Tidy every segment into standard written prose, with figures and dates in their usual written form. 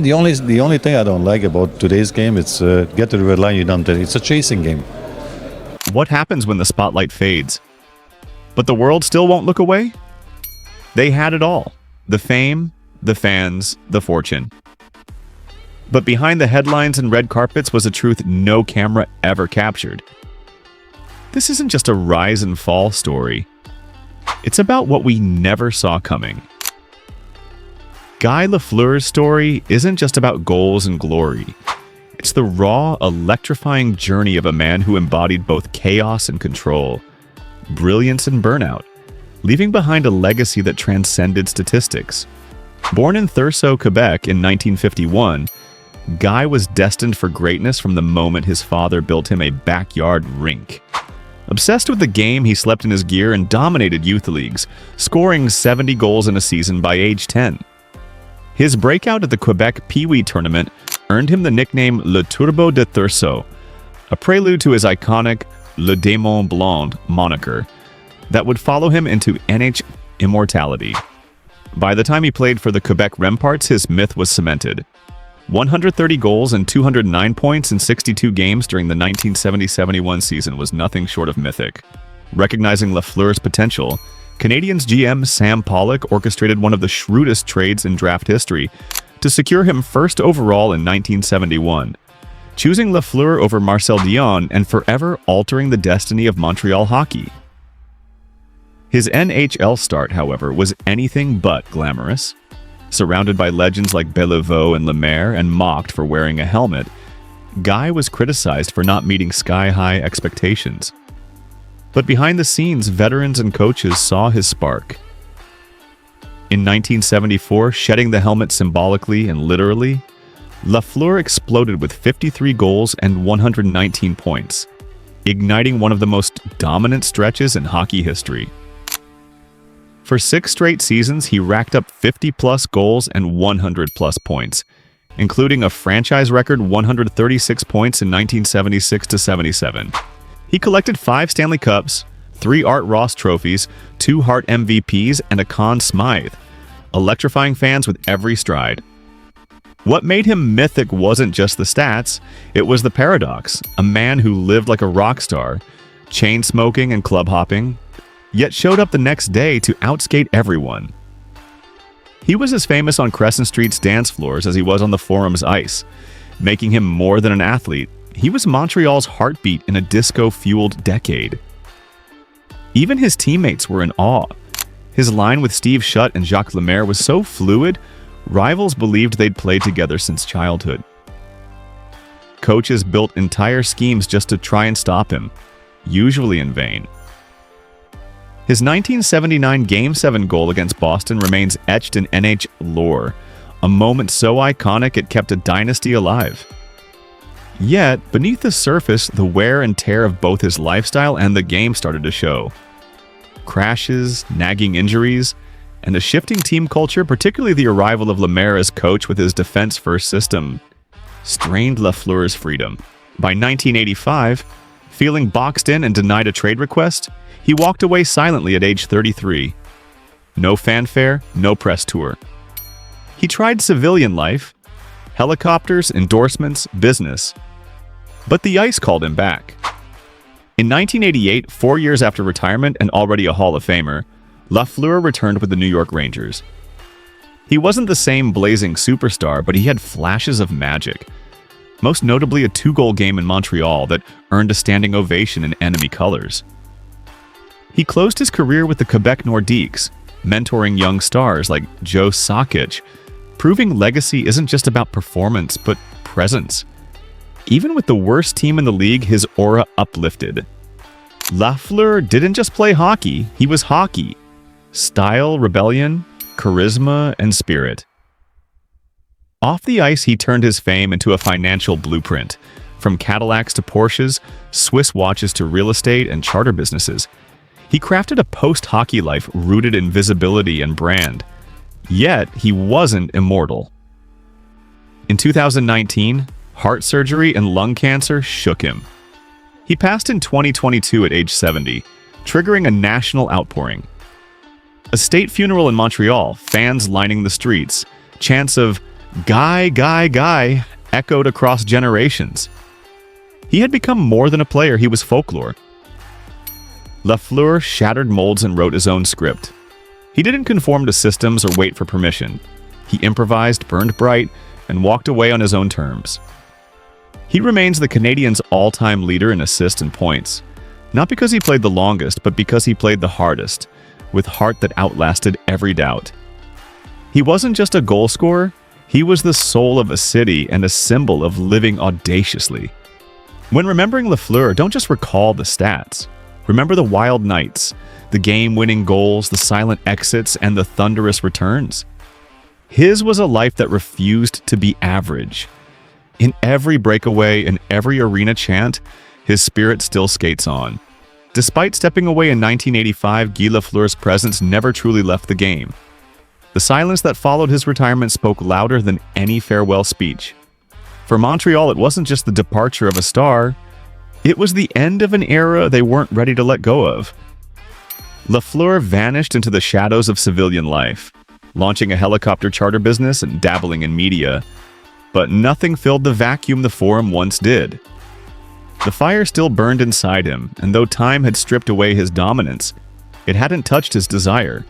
The only thing I don't like about today's game is get to the red line, you dump it. It's a chasing game. What happens when the spotlight fades? But the world still won't look away? They had it all. The fame, the fans, the fortune. But behind the headlines and red carpets was a truth no camera ever captured. This isn't just a rise and fall story. It's about what we never saw coming. Guy Lafleur's story isn't just about goals and glory. It's the raw, electrifying journey of a man who embodied both chaos and control, brilliance and burnout, leaving behind a legacy that transcended statistics. Born in Thurso, Quebec in 1951, Guy was destined for greatness from the moment his father built him a backyard rink. Obsessed with the game, he slept in his gear and dominated youth leagues, scoring 70 goals in a season by age 10. His breakout at the Quebec Pee Wee tournament earned him the nickname Le Turbo de Thurso, a prelude to his iconic Le Démon Blond moniker that would follow him into NHL immortality. By the time he played for the Quebec Remparts, his myth was cemented. 130 goals and 209 points in 62 games during the 1970-71 season was nothing short of mythic. Recognizing Lafleur's potential, Canadiens GM Sam Pollock orchestrated one of the shrewdest trades in draft history to secure him first overall in 1971, choosing Lafleur over Marcel Dion and forever altering the destiny of Montreal hockey. His NHL start, however, was anything but glamorous. Surrounded by legends like Beliveau and Lemaire and mocked for wearing a helmet, Guy was criticized for not meeting sky-high expectations. But behind the scenes, veterans and coaches saw his spark. In 1974, shedding the helmet symbolically and literally, Lafleur exploded with 53 goals and 119 points, igniting one of the most dominant stretches in hockey history. For 6 straight seasons, he racked up 50-plus goals and 100-plus points, including a franchise record 136 points in 1976-77. He collected 5 Stanley Cups, 3 Art Ross trophies, 2 Hart MVPs, and a Conn Smythe, electrifying fans with every stride. What made him mythic wasn't just the stats, it was the paradox, a man who lived like a rock star, chain-smoking and club-hopping, yet showed up the next day to outskate everyone. He was as famous on Crescent Street's dance floors as he was on the Forum's ice, making him more than an athlete. He was Montreal's heartbeat in a disco-fueled decade. Even his teammates were in awe. His line with Steve Shutt and Jacques Lemaire was so fluid, rivals believed they'd played together since childhood. Coaches built entire schemes just to try and stop him, usually in vain. His 1979 Game 7 goal against Boston remains etched in NHL lore, a moment so iconic it kept a dynasty alive. Yet, beneath the surface, the wear and tear of both his lifestyle and the game started to show. Crashes, nagging injuries, and a shifting team culture, particularly the arrival of Lemaire as coach with his defense-first system, strained Lafleur's freedom. By 1985, feeling boxed in and denied a trade request, he walked away silently at age 33. No fanfare, no press tour. He tried civilian life, helicopters, endorsements, business. But the ice called him back. In 1988, 4 years after retirement and already a Hall of Famer, Lafleur returned with the New York Rangers. He wasn't the same blazing superstar, but he had flashes of magic. Most notably a 2-goal game in Montreal that earned a standing ovation in enemy colors. He closed his career with the Quebec Nordiques, mentoring young stars like Joe Sakic, proving legacy isn't just about performance, but presence. Even with the worst team in the league, his aura uplifted. Lafleur didn't just play hockey, he was hockey. Style, rebellion, charisma, and spirit. Off the ice, he turned his fame into a financial blueprint. From Cadillacs to Porsches, Swiss watches to real estate and charter businesses. He crafted a post-hockey life rooted in visibility and brand. Yet, he wasn't immortal. In 2019, heart surgery and lung cancer shook him. He passed in 2022 at age 70, triggering a national outpouring. A state funeral in Montreal, fans lining the streets, chants of Guy, echoed across generations. He had become more than a player, he was folklore. Lafleur shattered molds and wrote his own script. He didn't conform to systems or wait for permission. He improvised, burned bright, and walked away on his own terms. He remains the Canadiens' all-time leader in assists and points, not because he played the longest, but because he played the hardest, with heart that outlasted every doubt. He wasn't just a goal scorer, he was the soul of a city and a symbol of living audaciously. When remembering Lafleur, don't just recall the stats. Remember the wild nights, the game-winning goals, the silent exits, and the thunderous returns. His was a life that refused to be average. In every breakaway, in every arena chant, his spirit still skates on. Despite stepping away in 1985, Guy Lafleur's presence never truly left the game. The silence that followed his retirement spoke louder than any farewell speech. For Montreal, it wasn't just the departure of a star, it was the end of an era they weren't ready to let go of. Lafleur vanished into the shadows of civilian life, launching a helicopter charter business and dabbling in media. But nothing filled the vacuum the Forum once did. The fire still burned inside him, and though time had stripped away his dominance, it hadn't touched his desire.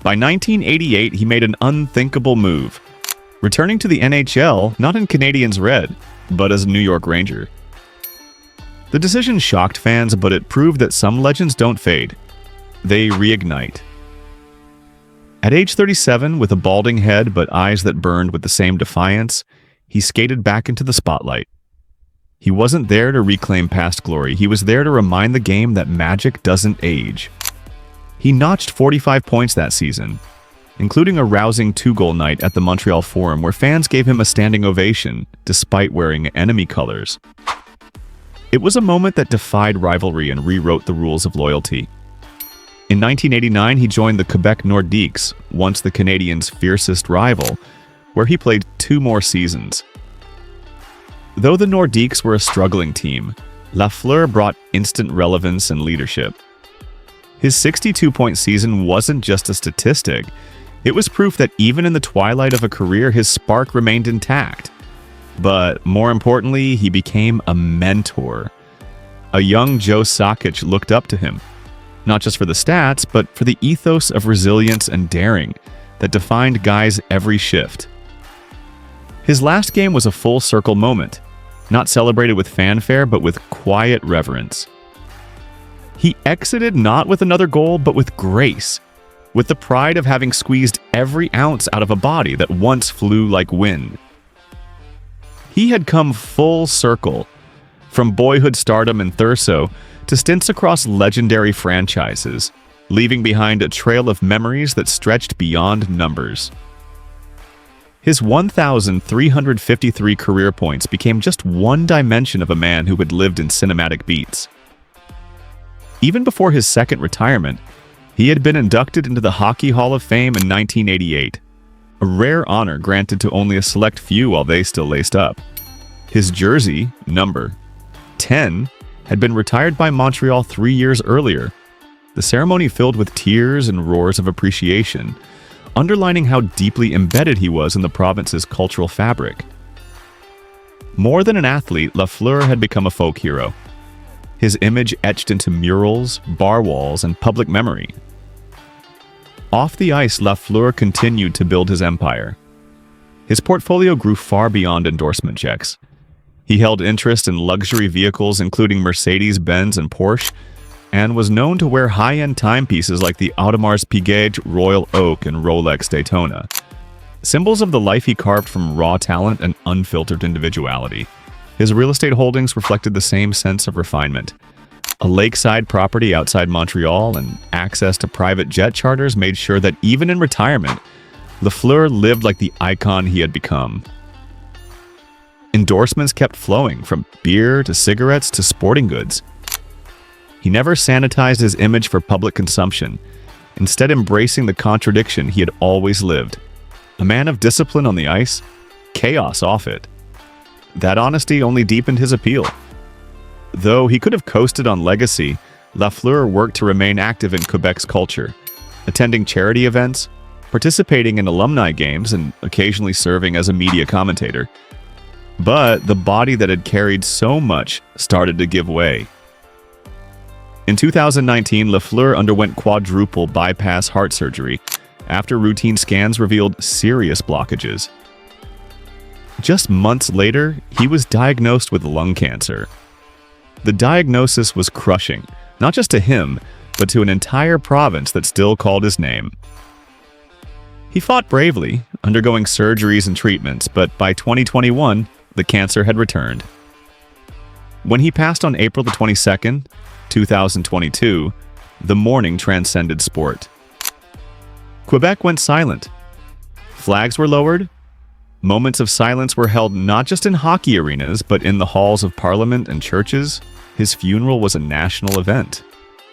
By 1988, he made an unthinkable move, returning to the NHL not in Canadiens red, but as a New York Ranger. The decision shocked fans, but it proved that some legends don't fade. They reignite. At age 37, with a balding head but eyes that burned with the same defiance, he skated back into the spotlight. He wasn't there to reclaim past glory, he was there to remind the game that magic doesn't age. He notched 45 points that season, including a rousing 2-goal night at the Montreal Forum where fans gave him a standing ovation, despite wearing enemy colors. It was a moment that defied rivalry and rewrote the rules of loyalty. In 1989, he joined the Quebec Nordiques, once the Canadiens' fiercest rival, where he played 2 more seasons. Though the Nordiques were a struggling team, Lafleur brought instant relevance and leadership. His 62-point season wasn't just a statistic, it was proof that even in the twilight of a career, his spark remained intact. But more importantly, he became a mentor. A young Joe Sakic looked up to him, not just for the stats, but for the ethos of resilience and daring that defined Guy's every shift. His last game was a full-circle moment, not celebrated with fanfare, but with quiet reverence. He exited not with another goal, but with grace, with the pride of having squeezed every ounce out of a body that once flew like wind. He had come full circle, from boyhood stardom in Thurso to stints across legendary franchises, leaving behind a trail of memories that stretched beyond numbers. His 1,353 career points became just one dimension of a man who had lived in cinematic beats. Even before his second retirement, he had been inducted into the Hockey Hall of Fame in 1988, a rare honor granted to only a select few while they still laced up. His jersey, number 10, had been retired by Montreal 3 years earlier, the ceremony filled with tears and roars of appreciation, underlining how deeply embedded he was in the province's cultural fabric. More than an athlete, Lafleur had become a folk hero, his image etched into murals, bar walls, and public memory. Off the ice, Lafleur continued to build his empire. His portfolio grew far beyond endorsement checks. He held interest in luxury vehicles including Mercedes-Benz and Porsche, and was known to wear high-end timepieces like the Audemars Piguet Royal Oak and Rolex Daytona, symbols of the life he carved from raw talent and unfiltered individuality. His real estate holdings reflected the same sense of refinement. A lakeside property outside Montreal and access to private jet charters made sure that even in retirement, Lafleur lived like the icon he had become. Endorsements kept flowing, from beer to cigarettes to sporting goods. He never sanitized his image for public consumption, instead embracing the contradiction he had always lived. A man of discipline on the ice, chaos off it. That honesty only deepened his appeal. Though he could have coasted on legacy, Lafleur worked to remain active in Quebec's culture, attending charity events, participating in alumni games and occasionally serving as a media commentator. But the body that had carried so much started to give way. In 2019, Lafleur underwent quadruple bypass heart surgery after routine scans revealed serious blockages. Just months later, he was diagnosed with lung cancer. The diagnosis was crushing, not just to him, but to an entire province that still called his name. He fought bravely, undergoing surgeries and treatments, but by 2021, the cancer had returned. When he passed on April the 22nd, 2022, the mourning transcended sport. Quebec went silent. Flags were lowered. Moments of silence were held not just in hockey arenas, but in the halls of parliament and churches. His funeral was a national event.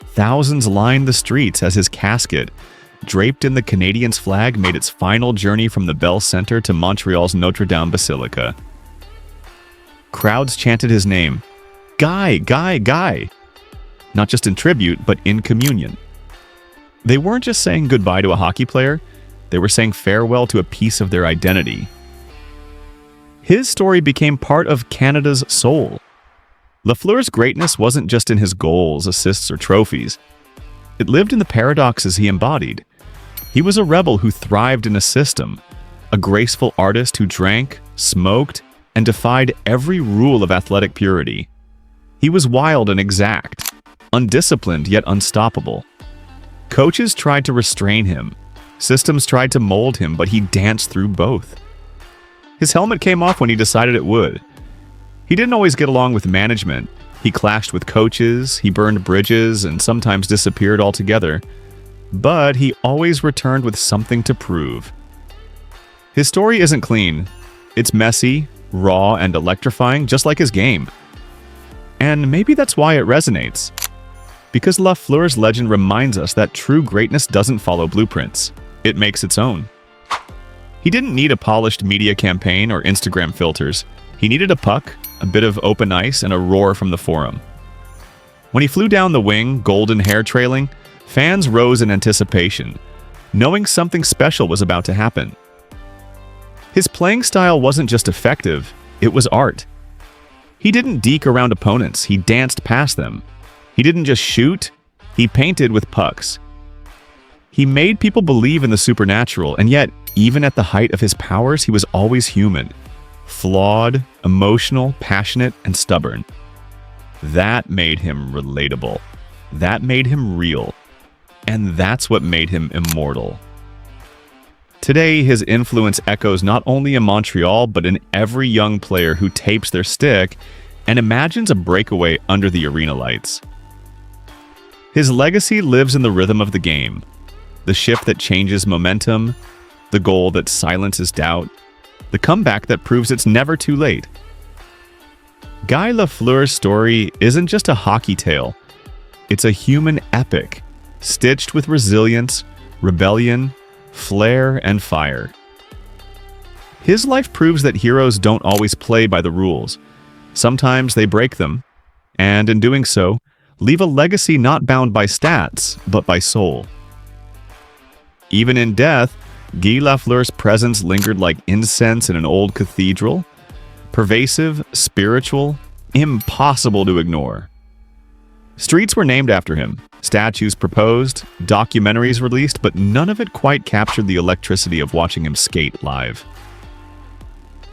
Thousands lined the streets as his casket, draped in the Canadiens' flag, made its final journey from the Bell Centre to Montreal's Notre Dame Basilica. Crowds chanted his name, "Guy, Guy, Guy!" Not just in tribute, but in communion. They weren't just saying goodbye to a hockey player, they were saying farewell to a piece of their identity. His story became part of Canada's soul. Lafleur's greatness wasn't just in his goals, assists, or trophies. It lived in the paradoxes he embodied. He was a rebel who thrived in a system, a graceful artist who drank, smoked, and defied every rule of athletic purity. He was wild and exact, undisciplined yet unstoppable. Coaches tried to restrain him. Systems tried to mold him, but he danced through both. His helmet came off when he decided it would. He didn't always get along with management. He clashed with coaches, he burned bridges, and sometimes disappeared altogether. But he always returned with something to prove. His story isn't clean. It's messy, raw, and electrifying, just like his game. And maybe that's why it resonates. Because Lafleur's legend reminds us that true greatness doesn't follow blueprints. It makes its own. He didn't need a polished media campaign or Instagram filters. He needed a puck, a bit of open ice, and a roar from the forum. When he flew down the wing, golden hair trailing, fans rose in anticipation, knowing something special was about to happen. His playing style wasn't just effective, it was art. He didn't deke around opponents, he danced past them. He didn't just shoot, he painted with pucks. He made people believe in the supernatural, and yet, even at the height of his powers, he was always human. Flawed, emotional, passionate, and stubborn. That made him relatable. That made him real. And that's what made him immortal. Today, his influence echoes not only in Montreal, but in every young player who tapes their stick and imagines a breakaway under the arena lights. His legacy lives in the rhythm of the game. The shift that changes momentum, the goal that silences doubt, the comeback that proves it's never too late. Guy Lafleur's story isn't just a hockey tale. It's a human epic, stitched with resilience, rebellion, flair, and fire. His life proves that heroes don't always play by the rules. Sometimes they break them, and in doing so, leave a legacy not bound by stats, but by soul. Even in death, Guy Lafleur's presence lingered like incense in an old cathedral, pervasive, spiritual, impossible to ignore. Streets were named after him, statues proposed, documentaries released, but none of it quite captured the electricity of watching him skate live.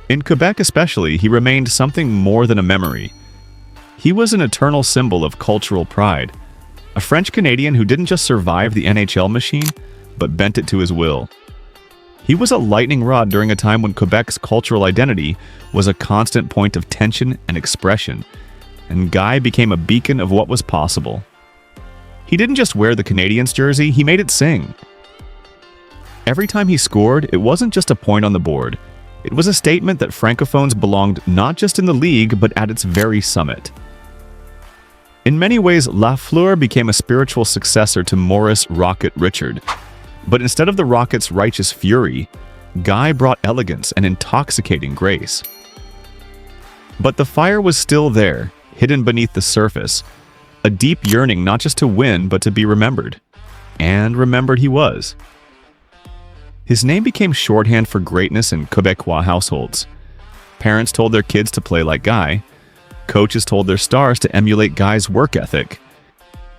In Quebec especially, he remained something more than a memory. He was an eternal symbol of cultural pride, a French Canadian who didn't just survive the NHL machine, but bent it to his will. He was a lightning rod during a time when Quebec's cultural identity was a constant point of tension and expression, and Guy became a beacon of what was possible. He didn't just wear the Canadiens jersey, he made it sing. Every time he scored, it wasn't just a point on the board. It was a statement that Francophones belonged not just in the league, but at its very summit. In many ways, Lafleur became a spiritual successor to Maurice "Rocket" Richard. But instead of the Rocket's righteous fury, Guy brought elegance and intoxicating grace. But the fire was still there, hidden beneath the surface, a deep yearning not just to win, but to be remembered. And remembered he was. His name became shorthand for greatness in Quebecois households. Parents told their kids to play like Guy. Coaches told their stars to emulate Guy's work ethic.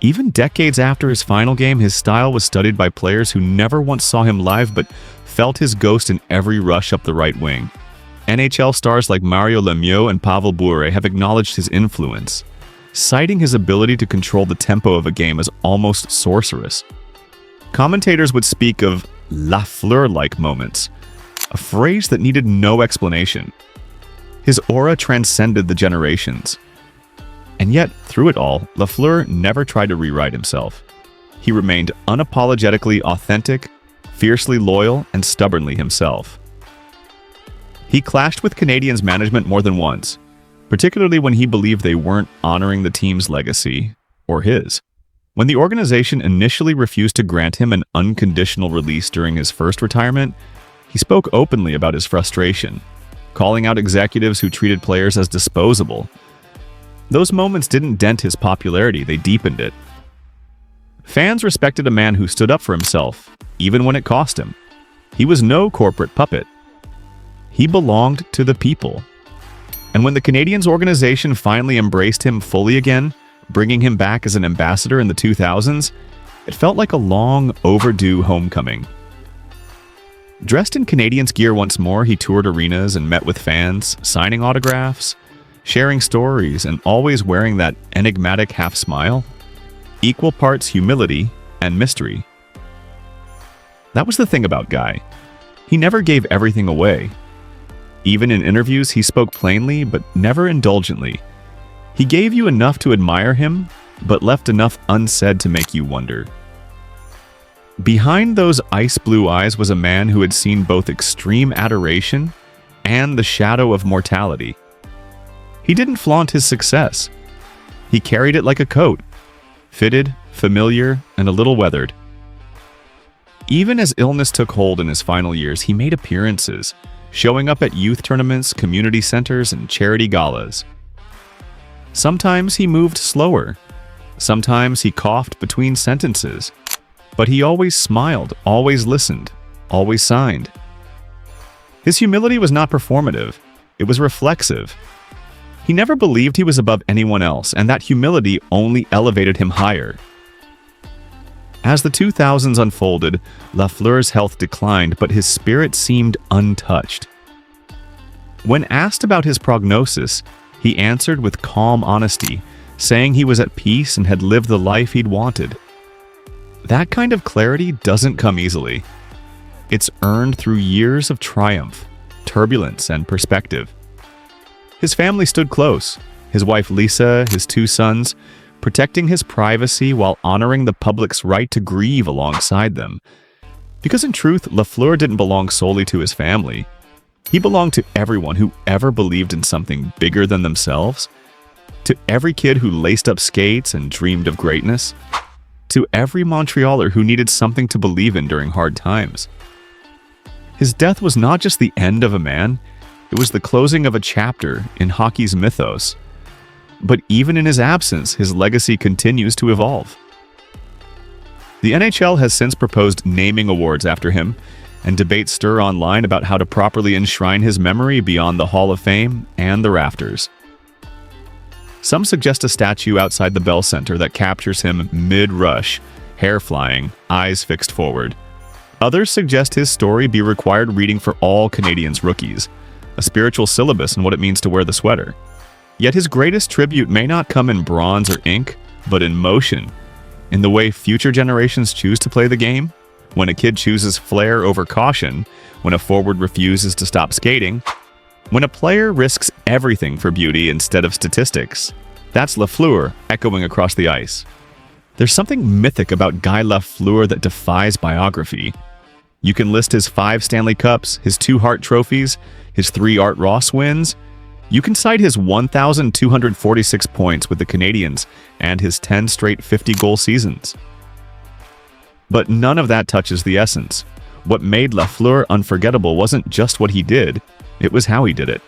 Even decades after his final game, his style was studied by players who never once saw him live but felt his ghost in every rush up the right wing. NHL stars like Mario Lemieux and Pavel Bure have acknowledged his influence, citing his ability to control the tempo of a game as almost sorcerous. Commentators would speak of Lafleur-like moments, a phrase that needed no explanation. His aura transcended the generations. And yet, through it all, Lafleur never tried to rewrite himself. He remained unapologetically authentic, fiercely loyal, and stubbornly himself. He clashed with Canadiens management more than once, particularly when he believed they weren't honoring the team's legacy, or his. When the organization initially refused to grant him an unconditional release during his first retirement, he spoke openly about his frustration, calling out executives who treated players as disposable. Those moments didn't dent his popularity, they deepened it. Fans respected a man who stood up for himself, even when it cost him. He was no corporate puppet. He belonged to the people. And when the Canadiens organization finally embraced him fully again, bringing him back as an ambassador in the 2000s, it felt like a long overdue homecoming. Dressed in Canadiens gear once more, he toured arenas and met with fans, signing autographs, sharing stories, and always wearing that enigmatic half smile, equal parts humility and mystery. That was the thing about Guy. He never gave everything away. Even in interviews, he spoke plainly but never indulgently. He gave you enough to admire him, but left enough unsaid to make you wonder. Behind those ice blue eyes was a man who had seen both extreme adoration and the shadow of mortality. He didn't flaunt his success. He carried it like a coat, fitted, familiar, and a little weathered. Even as illness took hold in his final years, he made appearances, showing up at youth tournaments, community centers, and charity galas. Sometimes he moved slower. Sometimes he coughed between sentences. But he always smiled, always listened, always signed. His humility was not performative. It was reflexive. He never believed he was above anyone else, and that humility only elevated him higher. As the 2000s unfolded, Lafleur's health declined, but his spirit seemed untouched. When asked about his prognosis, he answered with calm honesty, saying he was at peace and had lived the life he'd wanted. That kind of clarity doesn't come easily. It's earned through years of triumph, turbulence, and perspective. His family stood close, his wife Lisa, his 2 sons, protecting his privacy while honoring the public's right to grieve alongside them. Because in truth, Lafleur didn't belong solely to his family. He belonged to everyone who ever believed in something bigger than themselves, to every kid who laced up skates and dreamed of greatness, to every Montrealer who needed something to believe in during hard times. His death was not just the end of a man, it was the closing of a chapter in hockey's mythos. But even in his absence, his legacy continues to evolve. The NHL has since proposed naming awards after him, and debates stir online about how to properly enshrine his memory beyond the Hall of Fame and the rafters. Some suggest a statue outside the Bell Center that captures him mid-rush, hair flying, eyes fixed forward. Others suggest his story be required reading for all Canadiens rookies, a spiritual syllabus in what it means to wear the sweater. Yet his greatest tribute may not come in bronze or ink, but in motion, in the way future generations choose to play the game. When a kid chooses flair over caution, when a forward refuses to stop skating, when a player risks everything for beauty instead of statistics. That's Lafleur echoing across the ice. There's something mythic about Guy Lafleur that defies biography. You can list his 5 Stanley Cups, his 2 Hart trophies, his 3 Art Ross wins. You can cite his 1,246 points with the Canadiens and his 10 straight 50-goal seasons. But none of that touches the essence. What made Lafleur unforgettable wasn't just what he did, it was how he did it.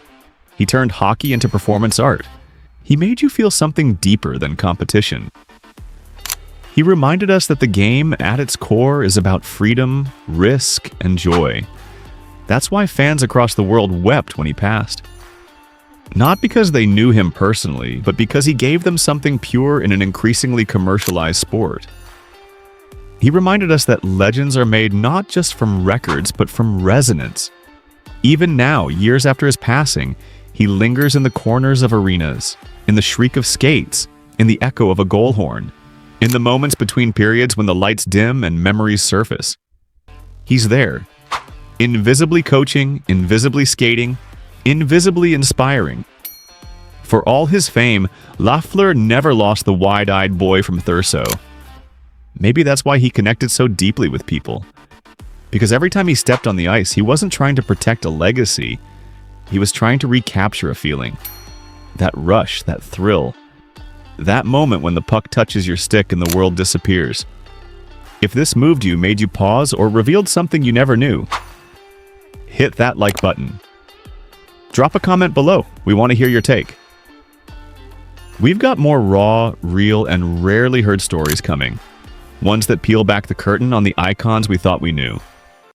He turned hockey into performance art. He made you feel something deeper than competition. He reminded us that the game, at its core, is about freedom, risk, and joy. That's why fans across the world wept when he passed. Not because they knew him personally, but because he gave them something pure in an increasingly commercialized sport. He reminded us that legends are made not just from records, but from resonance. Even now, years after his passing, he lingers in the corners of arenas, in the shriek of skates, in the echo of a goal horn, in the moments between periods when the lights dim and memories surface. He's there, invisibly coaching, invisibly skating, invisibly inspiring. For all his fame, Lafleur never lost the wide-eyed boy from Thurso. Maybe that's why he connected so deeply with people. Because every time he stepped on the ice, he wasn't trying to protect a legacy. He was trying to recapture a feeling. That rush, that thrill. That moment when the puck touches your stick and the world disappears. If this moved you, made you pause, or revealed something you never knew, hit that like button. Drop a comment below. We want to hear your take. We've got more raw, real, and rarely heard stories coming. Ones that peel back the curtain on the icons we thought we knew.